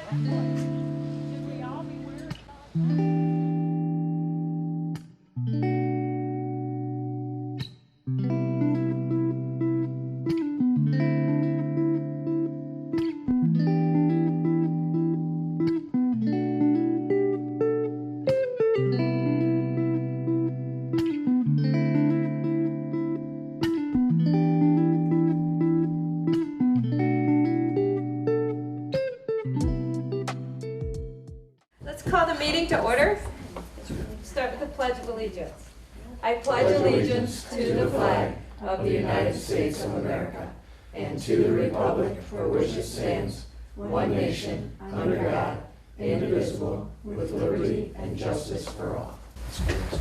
Let's call the meeting to order. Start with the Pledge of Allegiance. I pledge allegiance to the flag of the United States of America and to the republic for which it stands, one nation, under God, indivisible, with liberty and justice for all.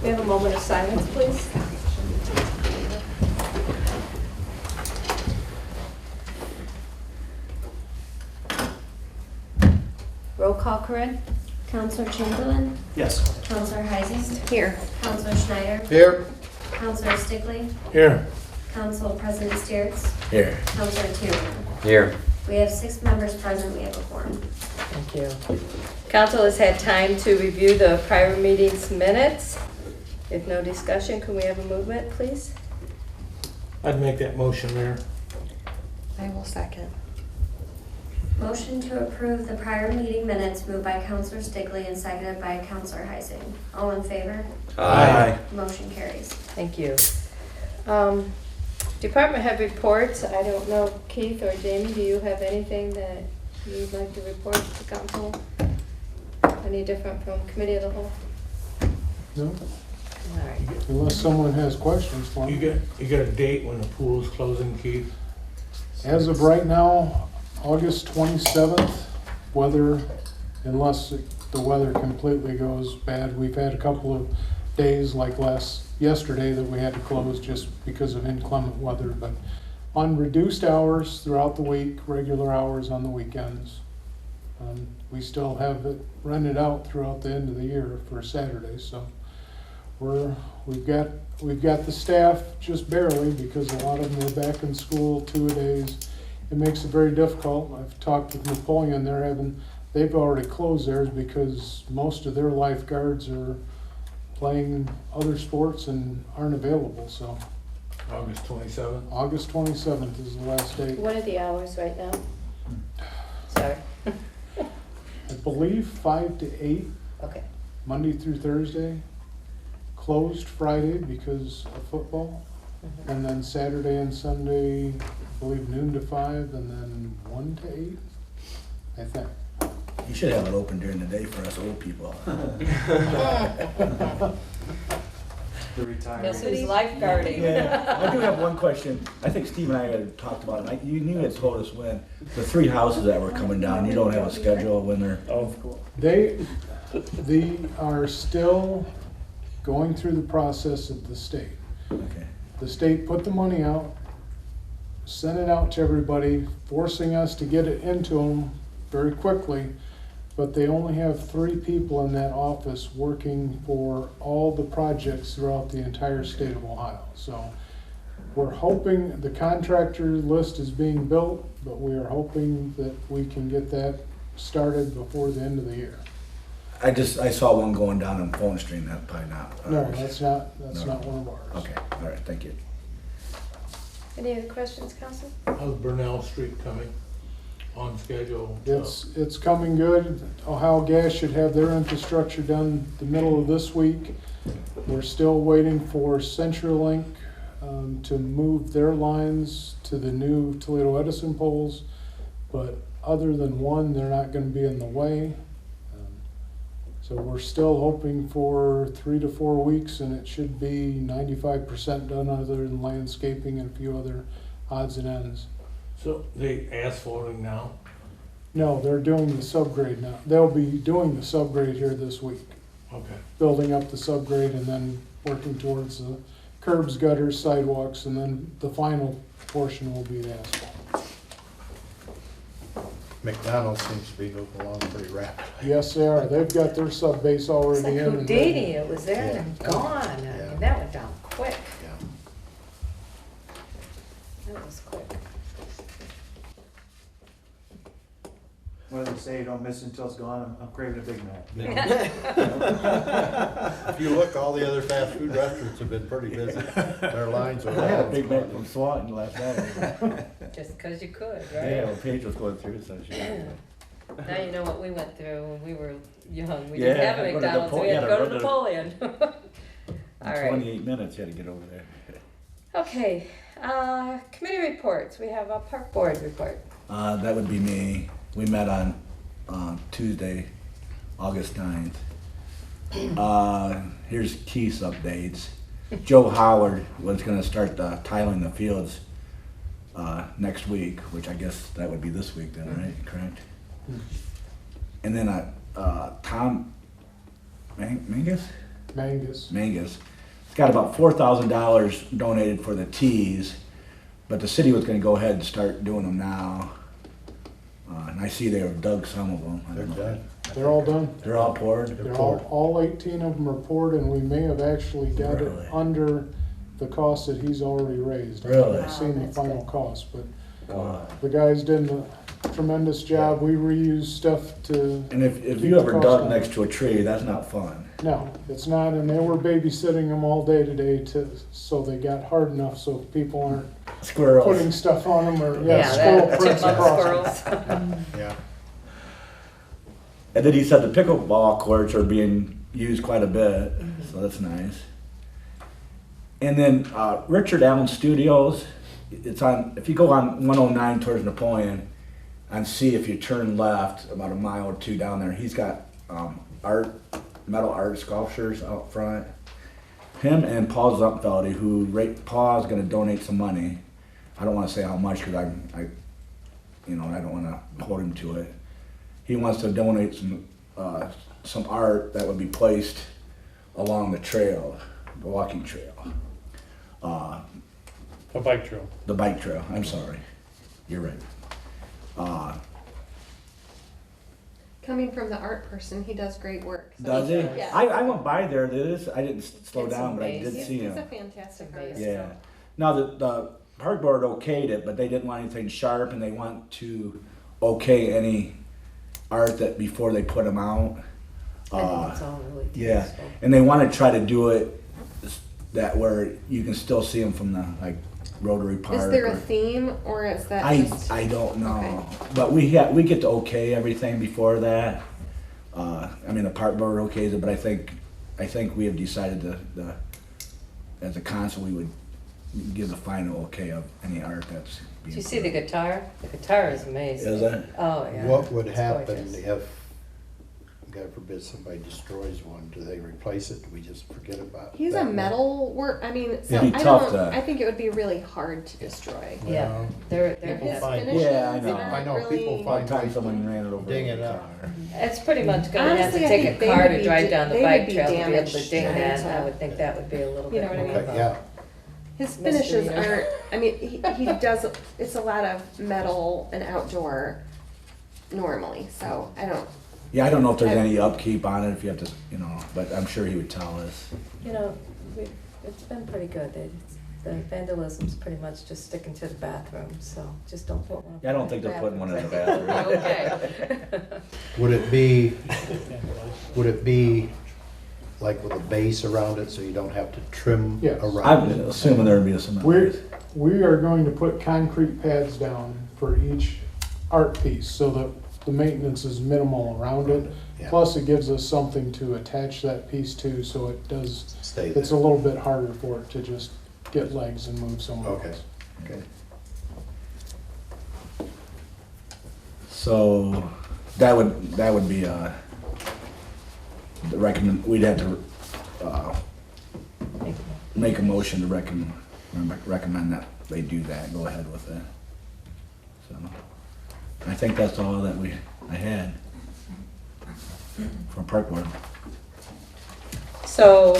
We have a moment of silence, please. Roll call, Corinne. Counselor Chamberlain? Yes. Counselor Heising? Here. Counselor Schneider? Here. Counselor Stickley? Here. Council President Steers? Here. Counselor Tiernan? Here. We have 6 members present. We have a quorum. Thank you. Council has had time to review the prior meeting's minutes. If no discussion, can we have a movement, please? I'd make that motion, Mayor. I will second. Motion to approve the prior meeting minutes moved by Counselor Stickley and seconded by Counselor Heising. All in favor? Aye. Motion carries. Thank you. Department head reports. I don't know, Keith or Jamie, do you have anything that you'd like to report to council? Any different from committee of the whole? No, All right. unless someone has questions for You me. got a date when the pool's closing, Keith? As of right now, August 27th, weather, unless the weather completely goes bad. We've had a couple of days like yesterday that we had to close just because of inclement weather, but on reduced hours throughout the week, regular hours on the weekends. We still have it rented out throughout the end of the year for Saturdays, so we've got the staff just barely because a lot of them are back in school 2 days. It makes it very difficult. I've talked with Napoleon. They've already closed theirs because most of their lifeguards are playing other sports and aren't available. So August 27th. August 27th is the last date. What are the hours right now? Sorry. I believe 5 to 8, Okay. Monday through Thursday. Closed Friday because of football. Mhm. And then Saturday and Sunday, I believe noon to 5, and then 1 to 8, I think. You should have it open during the day for us old people. Guess who's lifeguarding? Yeah, I do have one question. I think Steve and I had talked about it. You knew had told us when the 3 houses that were coming down. You don't have a schedule when they're. Oh, They are still going through the process of the state. Okay. The state put the money out, sent it out to everybody, forcing us to get it into them very quickly, but they only have 3 people in that office working for all the projects throughout the entire state of Ohio. So we're hoping, the contractor list is being built, but we are hoping that we can get that started before the end of the year. I saw one going down on Phone Stream. That probably not. No, that's not one of ours. Okay. All right. Thank you. Any other questions, Council? How's Burnell Street coming? On schedule? It's coming good. Ohio Gas should have their infrastructure done the middle of this week. We're still waiting for CenturyLink to move their lines to the new Toledo Edison poles, but other than one, they're not going to be in the way. So we're still hoping for 3 to 4 weeks, and it should be 95% done other than landscaping and a few other odds and ends. So they asphalting now? No, they're doing the subgrade now. They'll be doing the subgrade here this week, Okay. building up the subgrade and then working towards the curbs, gutters, sidewalks, and then the final portion will be the asphalt. McDonald's seems to be moving along pretty rapidly. Yes, they are. They've got their sub base It's already like in. and Houdini, it was there and Yeah. gone. I Yeah. mean, that went down quick. Yeah. That was quick. What do they say, don't miss until it's gone, I'm craving a Big Mac. If you look, all the other fast food restaurants have been pretty busy. Their lines are I had a long. Big Mac from Swanton last night. Just 'cause you could, Yeah, right? well, Paige was going through, so she. Now you know what we went through when we were young. We Yeah, didn't have a go to McDonald's, we Napo- had to yeah, go run to to- Napoleon. All right. 28 minutes, you had to get over there. Okay, committee reports. We have a park board report. That would be me. We met on Tuesday, August 9th. Here's Keith's updates. Joe Howard was gonna start tiling the fields next week, which I guess that would be this week then, right? Correct? And then Tom Mangus? Mangus. Mangus. It's got about $4,000 donated for the tees, but the city was gonna go ahead and start doing them now. And I see they have dug some of them. I They're don't know. done. They're all done. They're all poured? They're They're poured. all 18 of them are poured, and we may have actually got Really? it under the cost that he's already raised. I Really? haven't seen the That's final good. cost, but Wow. the guys did a tremendous job. We reused stuff to, And if Keep you the ever cost dug down. next to a tree, that's not fun. no, it's not, and they were babysitting them all day today so they got hard enough so people aren't Squirrels. putting stuff on them or, Yeah, squirrel that prints chipmunk across them. squirrels. Yeah. And then he said the pickleball courts are being used quite a bit, so that's nice. And then Richard Allen Studios, it's on, if you go on 109 towards Napoleon, and see if you turn left about a mile or two down there, he's got metal art sculptures out front. Him and Paul Zumpfelde, Paul's gonna donate some money. I don't wanna say how much, cause I don't wanna hold him to it. He wants to donate some art that would be placed along the trail, the walking trail. A bike trail. The bike trail, I'm sorry. You're right. Coming from the art person, he does great work. So Does he? Yeah. I went by there, I didn't slow It's down, but I did amazing. see He's him. a fantastic artist. Yeah. Now, the park board okayed it, but they didn't want anything sharp, and they want to okay any art that before they put them out. I think it's all really Yeah, tasteful. and they want to try to do it that where you can still see them from the Rotary Park. Is there a or- theme, or is that just? I don't know, Okay. but we get to okay everything before that. I mean, the park board okays it, but I think we have decided as a council we would give the final okay of any art that's being. Did you see the guitar? The guitar is amazing. Is it? Oh, yeah. What would It's happen gorgeous. if, God forbid, somebody destroys one? Do they replace it? Do we just forget about it? He's a metal work. I mean, so It'd be I tough don't. to- I think it would be really hard to destroy. Yeah, Well, they're people His find- finishes Yeah, I know. aren't I know really. people One find time ways someone to ran it over. ding with it a up. car. It's pretty much gonna have Honestly, to I take think a they car would to be drive da- down the they would bike be trail to be able to damaged ding that. to- I would think that would be a little You know bit what I more mean? of Okay, a- yeah. His finishes Mystery. aren't. I mean, he does. It's a lot of metal and outdoor normally. So I don't. Yeah, I don't know if there's any upkeep on it, if you have to, but I'm sure he would tell us. You know, it's been pretty good. The vandalism's pretty much just sticking to the bathroom, so just don't put one. Yeah, I don't think they're putting one in the bathrooms. bathroom. Okay. Would it be like with a base around it so you don't have to trim Yes. I'm around it? assuming there'd be some. We are going to put concrete pads down for each art piece so that the maintenance is minimal around it. Yeah. Plus, it gives us something to attach that piece to, so it does, Stay it's a there. little bit harder for it to just get legs and move somewhere Okay. else. Okay. So that would be we'd have to make a motion to recommend that they do that, go ahead with it. So I think that's all that I had from Park Board. So,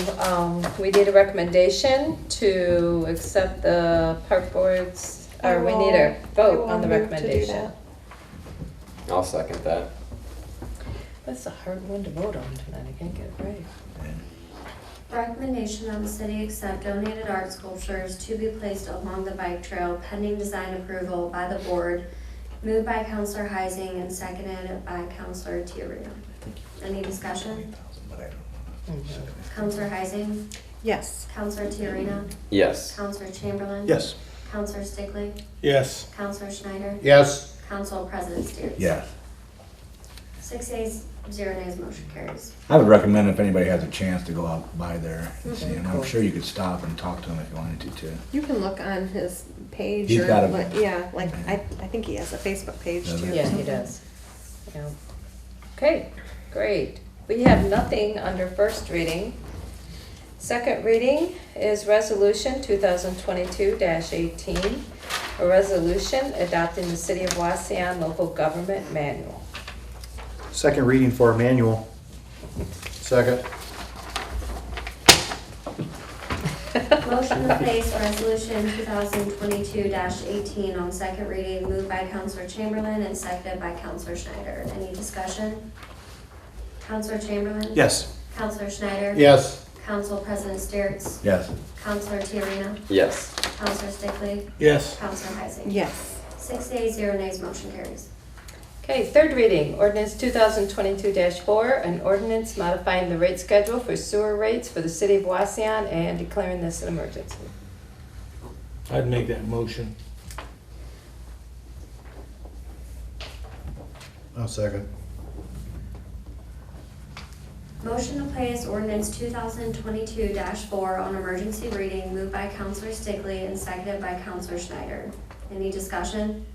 we need a recommendation to accept the park boards, or we need a vote on the recommendation. I'll second that. That's a hard one to vote on tonight, I can't get it right. Recommendation on the city accept donated art sculptures to be placed along the bike trail pending design approval by the board Moved by Counselor Heising and seconded by Counselor Tiarena. Any discussion? Counselor Heising? Yes. Counselor Tiarena? Yes. Counselor Chamberlain? Yes. Counselor Stickley? Yes. Counselor Schneider? Yes. Council President Steers? Yes. 6 ayes, 0 nays, motion carries. I would recommend if anybody has a chance to go out by there and see him. I'm sure you could stop and talk to him if you wanted to too. You can look on his page He's or got a- what, yeah, like I think he has a Facebook page Does too. he? Yeah, he does. Yeah. Okay, great. We have nothing under first reading. Second reading is Resolution 2022-18, a resolution adopting the City of Wauseon Local Government Manual. Second reading for a manual. Second. Motion to place Resolution 2022-18 on second reading, moved by Counselor Chamberlain and seconded by Counselor Schneider. Any discussion? Counselor Chamberlain? Yes. Counselor Schneider? Yes. Council President Steers? Yes. Counselor Tiarena? Yes. Counselor Stickley? Yes. Counselor Heising? Yes. 6 ayes, 0 nays, motion carries. Okay, third reading, ordinance 2022-4, an ordinance modifying the rate schedule for sewer rates for the City of Wauseon and declaring this an emergency. I'd make that motion. I'll second. Motion to place ordinance 2022-4 on emergency reading, moved by Counselor Stickley and seconded by Counselor Schneider. Any discussion?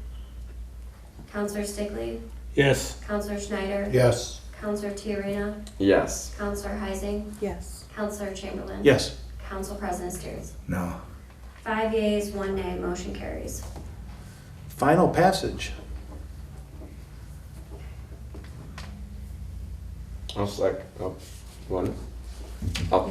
Counselor Stickley? Yes. Counselor Schneider? Yes. Counselor Tiarena? Yes. Counselor Heising? Yes. Counselor Chamberlain? Yes. Council President Steers? No. 5 yeas, 1 nay, motion carries. Final passage. I'll one. I'll,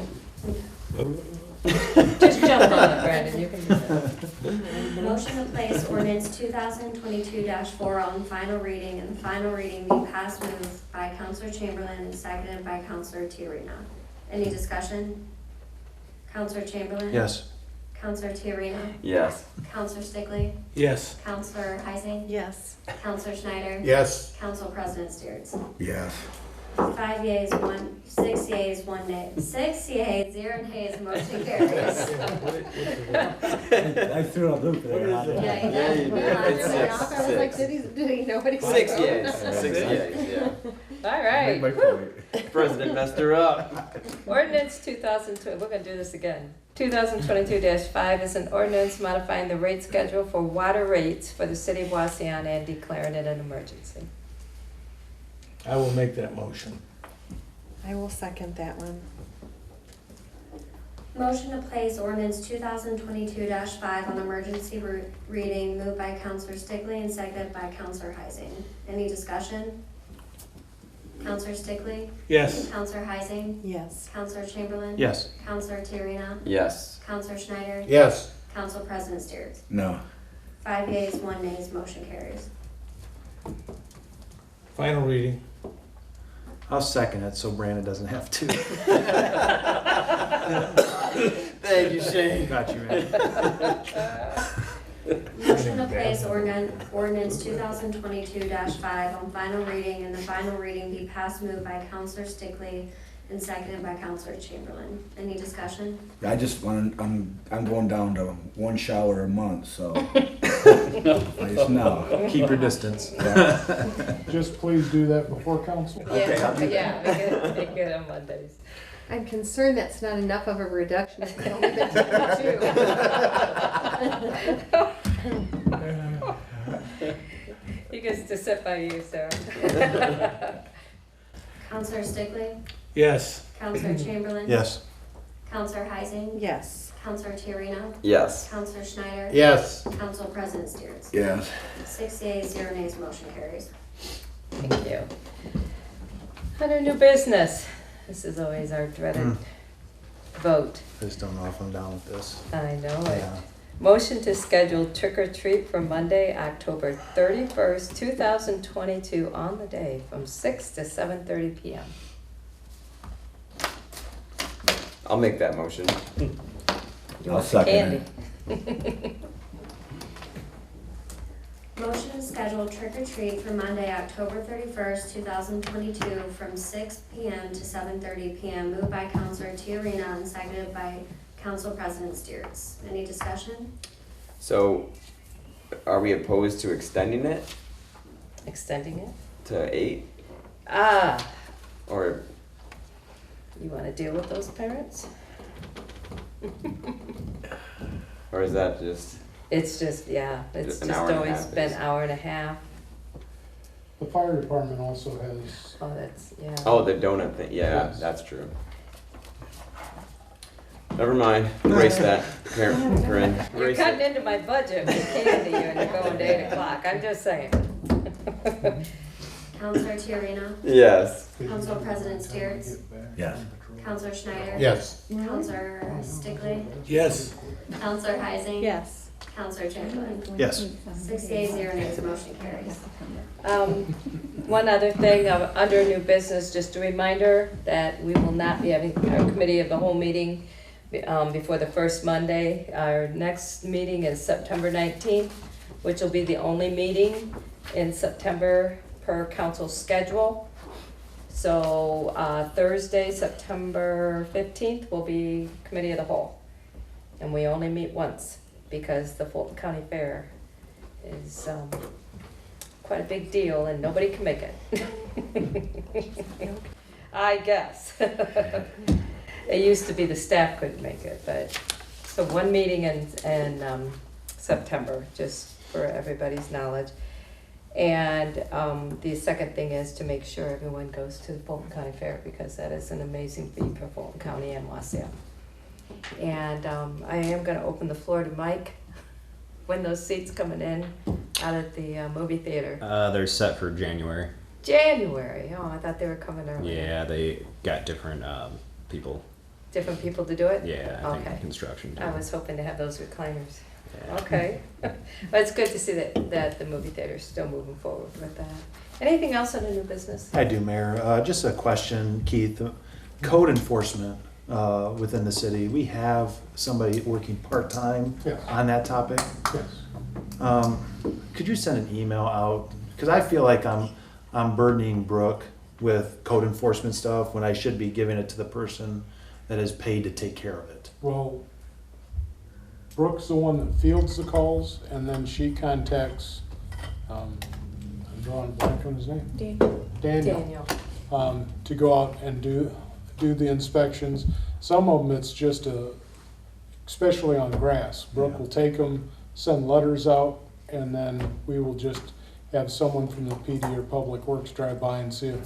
Just jump on it, Brandon, you can do that. Motion to place ordinance 2022-4 on final reading and the final reading be passed, moved by Counselor Chamberlain and seconded by Counselor Tiarena. Any discussion? Counselor Chamberlain? Yes. Counselor Tiarena? yes. Counselor Stickley? Yes. Counselor Heising? Yes. Counselor Schneider? Yes. Council President Steers? Yes. 5 yeas, 6 yeas, 1 nay. 6 yeas, 0 nays, motion carries. I threw a loop there. Yeah, you Yeah, did. you did. Well, It's I I was like, did he know what he was 6 doing? years. 6 years, yeah. All right. Make my point. President messed her up. Ordinance 2002, we're gonna do this again. 2022-5 is an ordinance modifying the rate schedule for water rates for the City of Wauseon and declaring it an emergency. I will make that motion. I will second that one. Motion to place ordinance 2022-5 on emergency reading, moved by Counselor Stickley and seconded by Counselor Heising. Any discussion? Counselor Stickley? Yes. Counselor Heising? Yes. Counselor Chamberlain? Yes. Counselor Tiarena? Yes. Counselor Schneider? Yes. Council President Steers? No. 5 yeas, 1 nays, motion carries. Final reading. I'll second it so Brandon doesn't have to. Thank you, Shane. Got you, man. Motion to place ordinance 2022-5 on final reading and the final reading be passed, moved by Counselor Stickley and seconded by Counselor Chamberlain. Any discussion? I just want. I'm going down to 1 shower a month, so. Please no. Keep your distance. Just please do that before council. Yeah, make it on Mondays. I'm concerned that's not enough of a reduction if they only been two. He gets to sit by you, Sarah. Counselor Stickley? Yes. Counselor Chamberlain? Yes. Counselor Heising? Yes. Counselor Tiarena? Yes. Counselor Schneider? Yes. Council President Steers? Yes. 6 yeas, 0 nays, motion carries. Thank you. Under new business, this is always our dreaded vote. I just don't know if I'm down with this. I know it. Yeah. Motion to schedule trick or treat for Monday, October 31st, 2022 on the day from 6 to 7:30 p.m. I'll make that motion. You I'll want the second candy? Motion to schedule trick or treat for Monday, October 31st, 2022 from 6 p.m. to 7:30 p.m. Moved by Counselor Tiarena and seconded by Council President Steers. Any discussion? So, are we opposed to extending it Extending it? to 8? Ah, Or, you wanna deal with those parents? or is that just, It's just, yeah, it's Just an just hour and a always half been is- hour and a half. The fire department also has, Oh, that's, yeah. oh, the donut thing, yeah, Yes. that's true. Never mind, erase that, Corinne, You're erase cutting it. into my budget with candy and you're going to 8 o'clock, I'm just saying. Counselor Tiarena? Yes. Council President Steers? Yes. Counselor Schneider? Yes. Counselor Stickley? Yes. Counselor Heising? Yes. Counselor Chamberlain? Yes. 6 yeas, 0 nays, motion carries. One other thing, under new business, just a reminder that we will not be having our committee of the whole meeting before the first Monday. Our next meeting is September 19th, which will be the only meeting in September per council schedule. So Thursday, September 15th will be committee of the whole. And we only meet once because the Fulton County Fair is quite a big deal and nobody can make it. I guess. It used to be the staff couldn't make it, but, so one meeting in September, just for everybody's knowledge. And the second thing is to make sure everyone goes to the Fulton County Fair because that is an amazing feat for Fulton County and Wauseon. And I am gonna open the floor to Mike when those seats coming in out at the movie theater. They're set for January. January, oh, I thought they were coming early. Yeah, they got different people. Different people to do it? Yeah, I Okay. think construction. I was hoping to have those recliners. Yeah. Okay. But it's good to see that the movie theater's still moving forward with that. Anything else on the new business? I do, Mayor. Just a question, Keith. Code enforcement within the city. We have somebody working part-time yes, on that topic. yes. Could you send an email out? Because I feel like I'm burdening Brooke with code enforcement stuff when I should be giving it to the person that is paid to take care of it. Well, Brooke's the one that fields the calls, and then she contacts, I'm drawing a blank on his name. Daniel. To go out and do the inspections. Some of them, it's just especially on grass. Brooke will take them, send letters out, and then we will just have someone from the PD or Public Works drive by and see if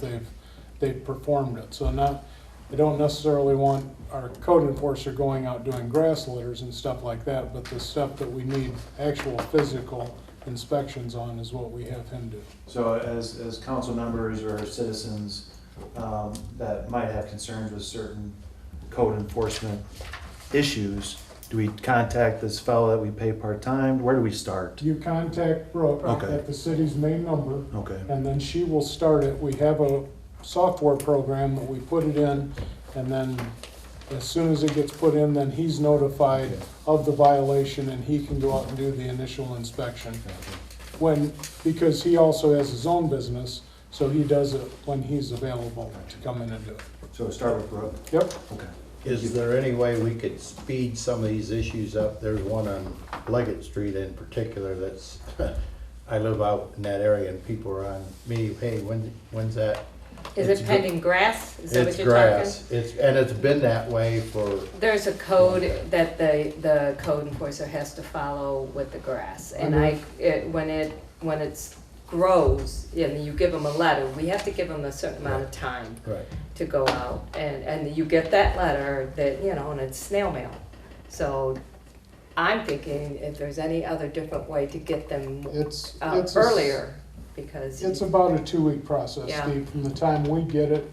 they've performed it. So I don't necessarily want our code enforcer going out doing grass litters and stuff like that, but the stuff that we need actual physical inspections on is what we have him do. So as council members or citizens that might have concerns with certain code enforcement issues, do we contact this fellow that we pay part-time? Where do we start? You contact Brooke Okay. at the city's main number, Okay. and then she will start it. We have a software program that we put it in, and then as soon as it gets put in, then he's notified of the violation and he can go out and do the initial inspection. Because he also has his own business, so he does it when he's available to come in and do it. So start with Brooke? Yep. Okay. Is there any way we could speed some of these issues up? There's one on Leggett Street in particular that's, I live out in that area and people are on me, hey, when's that? Is It's it pending grass? Is that what It's you're talking? grass. It's been that way for, There's a code that the code enforcer has to follow with the grass. And when it grows, and you give them a letter, we have to give them a certain amount of time right. to go out. And you get that letter that, and it's snail mail. So I'm thinking if there's any other different way to get them It's earlier, because. It's about a 2-week process, Yeah. Steve, from the time we get it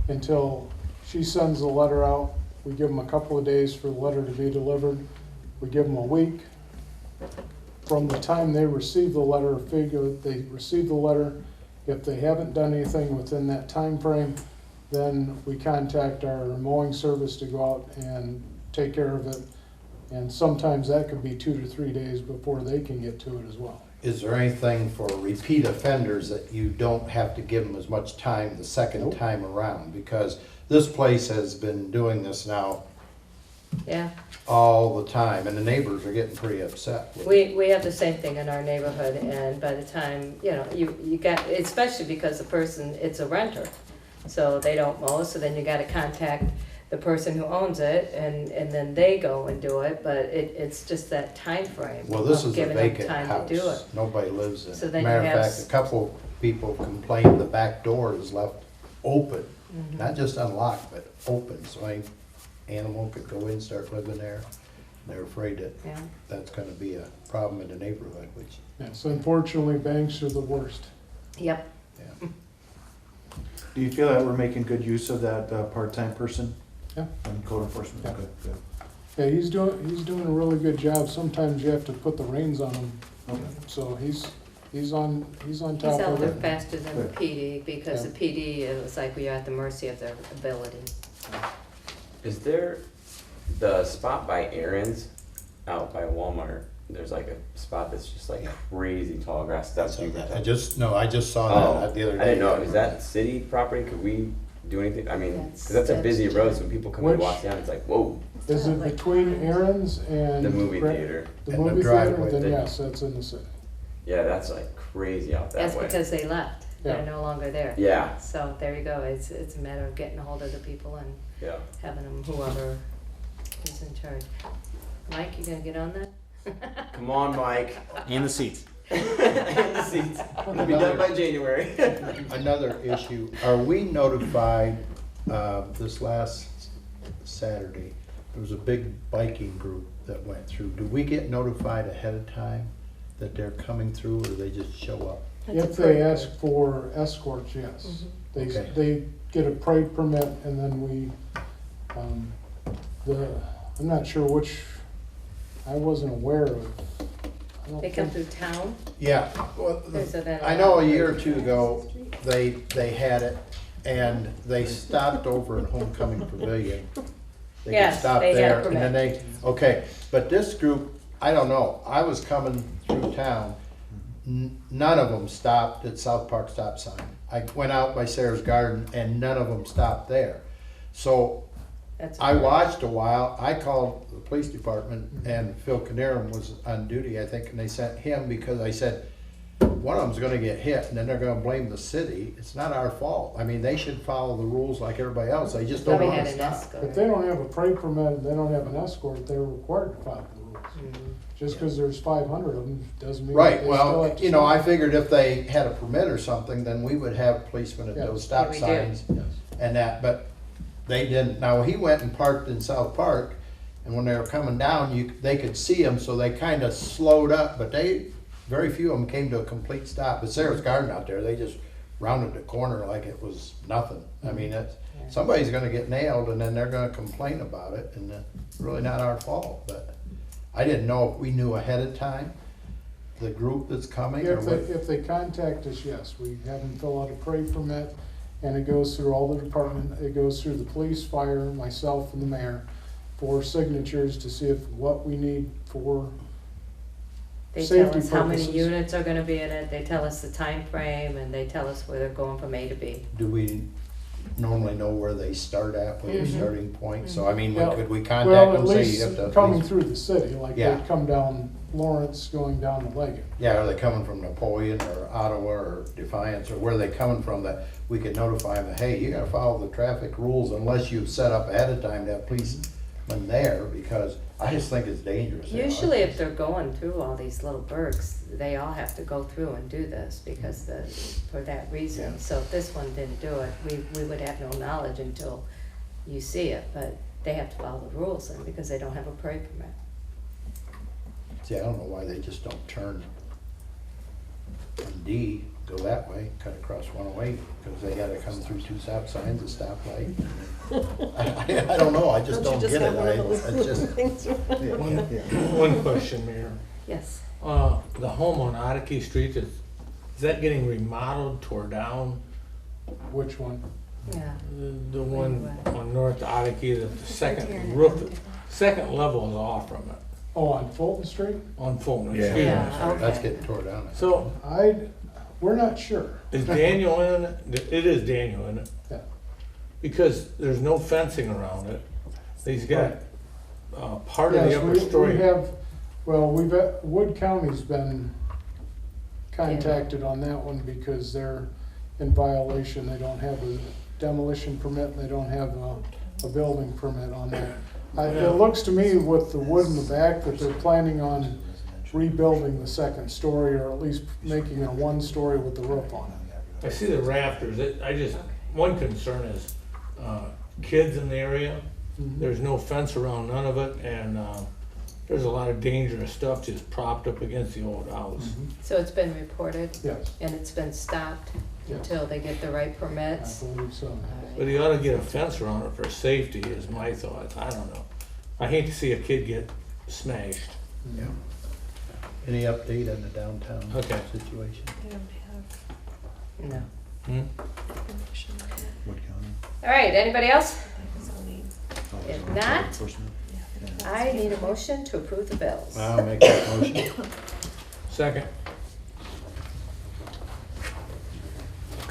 until she sends the letter out. We give them a couple of days for the letter to be delivered. We give them a week. From the time they receive the letter, figure that they receive the letter. If they haven't done anything within that time frame, then we contact our mowing service to go out and take care of it. And sometimes that could be 2 to 3 days before they can get to it as well. is there anything for repeat offenders that you don't have to give them as much time the second Nope. time around? Because this place has been doing this now Yeah, all the time, and the neighbors are getting pretty upset. with it. we have the same thing in our neighborhood, and by the time, you got, especially because the person, it's a renter. So they don't mow, so then you gotta contact the person who owns it, and then they go and do it, but it's just that time frame Well, this of is a giving them vacant time to do it. house. Nobody lives in So it. then you Matter of have fact, a couple people complained the back door is left open. Mhm. Not just unlocked, but open, so any animal could go in, start living there. They're afraid that Yeah, that's gonna be a problem in the neighborhood, which, Yes, unfortunately, banks are the worst. yep. yeah. Do you feel that we're making good use of that part-time person? Yeah. And code enforcement? Yeah. Okay, good. Yeah, he's doing a really good job. Sometimes you have to put the reins on him, Okay. so he's on He's top out of there it. faster than the Good. PD, because Yeah. the PD, it was like we are at the mercy of their ability. Is there the spot by Aaron's out by Walmart? There's like a spot that's just like crazy tall grass. That's you. I just saw that the other day. I didn't know. Is that city property? Could we do anything? I mean, because that's a busy That's- road, so when people come to Which- Wauseon, it's like, whoa, Is it between Aaron's and? the movie theater. The And the movie theater, driveway. then yes, that's in the city. Yeah, that's like crazy out that That's way. because they left, they're Yeah. no longer there. Yeah, So there you go, it's a matter of getting a hold of the people and yeah. having them, whoever is in charge. Mike, you gonna get on that? Come on, Mike. And the seats. In the seats. We'll be done by January. Another issue, are we notified, this last Saturday, there was a big biking group that went through. Do we get notified ahead of time that they're coming through, or do they just show up? If they ask for escorts, yes. They, Okay. they get a parade permit and then we, I'm not sure which, I wasn't aware of. I don't They come think- through town, Yeah, well, there's a then. I know a year or two ago, they had it, and they stopped over in Homecoming Pavilion. They could Yes, stop they had a there, and then okay, but this group, I don't know, I was coming through town, none of them stopped at South Park stop sign. I went out by Sarah's Garden, and none of them stopped there. So That's I correct. watched a while, I called the police department, and Phil Canarum was on duty, I think, and they sent him because I said, one of them's gonna get hit, and then they're gonna blame the city. It's not our fault. I mean, they should follow the rules like everybody else. They just don't Probably wanna had an stop. escort. If they don't have a parade permit, and they don't have an escort, they're required to follow the rules. Mhm. Just because there's 500 of them doesn't mean. Right, they still well, have to you know, stop. I figured if they had a permit or something, then we would have policemen at Yeah. those stop Yeah, we do. signs Yes. and that, but they didn't. Now, he went and parked in South Park, and when they were coming down, they could see him, so they kinda slowed up, but very few of them came to a complete stop. But Sarah's Garden out there, they just rounded the corner like it was nothing. I mean, somebody's gonna get nailed, and then they're gonna complain about it, and it's really not our fault, but I didn't know if we knew ahead of time, the group that's coming, or what. If they contact us, yes, we have them fill out a parade permit, and it goes through all the department, it goes through the police, fire, myself, and the mayor for signatures to see if what we need for They safety tell us how many purposes. units are gonna be in it, they tell us the time frame, and they tell us where they're going from A to B. Do we normally know where they start at, what their Mhm. starting point? So I mean, Well- could we Well, contact at them, say you least have to? coming through the city, like Yeah. they come down Lawrence going down to Leggett. Yeah, are they coming from Napoleon or Ottawa or Defiance, or where are they coming from that we could notify them that, hey, you gotta follow the traffic rules unless you've set up ahead of time to have policemen there, because I just think it's dangerous. you know. Usually if they're going through all these little burgs, they all have to go through and do this because for that reason. Yeah. So if this one didn't do it, we would have no knowledge until you see it, but they have to follow the rules then because they don't have a parade permit. See, I don't know why they just don't turn on D, go that way, cut across 108, because they gotta come through two stop signs, a stoplight. I don't know, I just don't get it. I just, One question, Mayor. Yes. The home on Oddie Street, is that getting remodeled, tore down? Which one? Yeah. The one on North Oddie, that the second roof, second level is off from it. Oh, on Fulton Street? on Fulton. Yeah. excuse me. Yeah, That's okay. getting tore down. So, We're not sure. is Daniel in it? It is Daniel in it. Yeah. Because there's no fencing around it. He's got, part of the Yes, upper we story. have, well, Wood County's been contacted on that one because they're in violation. They don't have a demolition permit, and they don't have a building permit on that. It looks to me with the wood in the back that they're planning on rebuilding the second story, or at least making a one story with the roof on it. I see the rafters. One concern is, kids in the area. There's no fence around none of it, and, there's a lot of dangerous stuff just propped up against the old house. So it's been reported Yes, and it's been stopped Yeah. until they get the right I permits? believe so. But he ought to get a fence around it for safety is my thought. I don't know. I hate to see a kid get smashed. Yeah. Any update on the downtown Okay. situation? No. Hmm? Wood County. All right, anybody else? Oh, If is it not- enforcement? I need a motion to approve the bills. I'll make that motion. Second.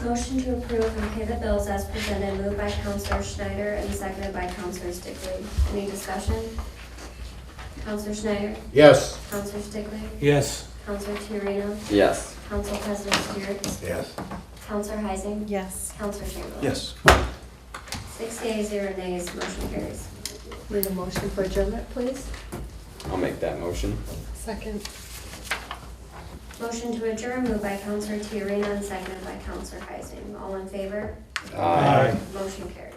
Motion to approve and pay the bills as presented, moved by Counselor Schneider and seconded by Counselor Stickley. Any discussion? Counselor Schneider? Yes. Counselor Stickley? Yes. Counselor Tiarena? Yes. Council President Steers? Yes. Counselor Heising? Yes. Counselor Chamberlain? Yes. 6 yeas, 0 nays, motion carries. Need a motion for adjournment, please? I'll make that motion. Second. Motion to adjourn, moved by Counselor Tiarena and seconded by Counselor Heising. All in favor? Aye. Motion carries.